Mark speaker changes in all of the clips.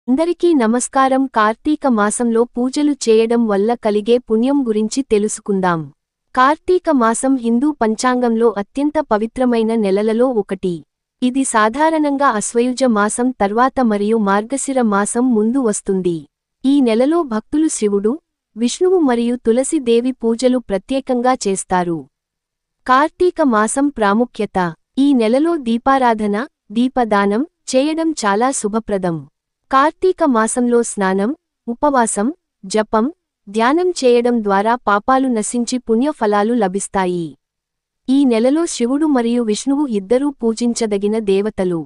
Speaker 1: అందరికీ నమస్కారం. కార్తీక మాసంలో పూజలు చేయడం వల్ల కలిగే పుణ్యం గురించి తెలుసుకుందాం. కార్తీక మాసం హిందూ పంచాంగంలో అత్యంత పవిత్రమైన నెలలలో ఒకటి. ఇది సాధారణంగా అశ్వయుజ మాసం తర్వాత మరియు మార్గశిర మాసం ముందు వస్తుంది. ఈ నెలలో భక్తులు శివుడు, విష్ణువు మరియు తులసి దేవి పూజలు ప్రత్యేకంగా చేస్తారు. కార్తీక మాసం ప్రాముఖ్యత. ఈ నెలలో దీపారాధన, దీపదానం చేయడం చాలా శుభప్రదం. కార్తీక మాసంలో స్నానం, ఉపవాసం, జపం, ధ్యానం చేయడం ద్వారా పాపాలు నశించి పుణ్య ఫలాలు లభిస్తాయి. ఈ నెలలో శివుడు మరియు విష్ణువు ఇద్దరూ పూజించదగిన దేవతలు.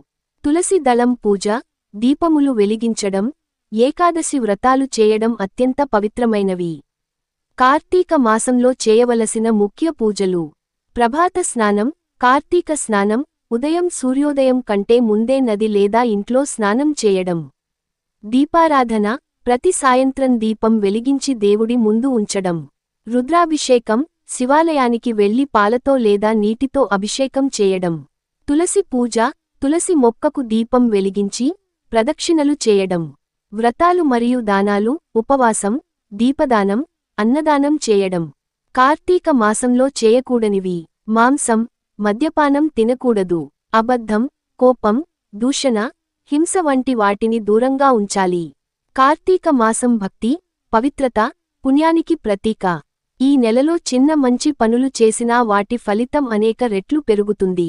Speaker 1: తులసి దళం పూజ, దీపములు వెలిగించడం, ఏకాదశి వ్రతాలు చేయడం అత్యంత పవిత్రమైనవి. కార్తీక మాసంలో చేయవలసిన ముఖ్య పూజలు. ప్రభాత స్నానం. కార్తీక స్నానం ఉదయం సూర్యోదయం కంటే ముందే నది లేదా ఇంట్లో స్నానం చేయడం. దీపారాధన. ప్రతి సాయంత్రం దీపం వెలిగించి దేవుడి ముందు ఉంచడం. రుద్రాభిషేకం. శివాలయానికి వెళ్లి పాలతో లేదా నీటితో అభిషేకం చేయడం. తులసి పూజ. తులసి మొక్కకు దీపం వెలిగించి ప్రదక్షిణలు చేయడం. వ్రతాలు మరియు దానాలు. ఉపవాసం, దీపదానం, అన్నదానం చేయడం. కార్తీక మాసంలో చేయకూడనివి. మాంసం, మద్యపానం తినకూడదు. అబద్ధం, కోపం, దూషణ, హింస వంటి వాటిని దూరంగా ఉంచాలి. కార్తీక మాసం భక్తి, పవిత్రత, పుణ్యానికి ప్రతీక. ఈ నెలలో చిన్న మంచి పనులు చేసినా వాటి ఫలితం అనేక రెట్లు పెరుగుతుంది.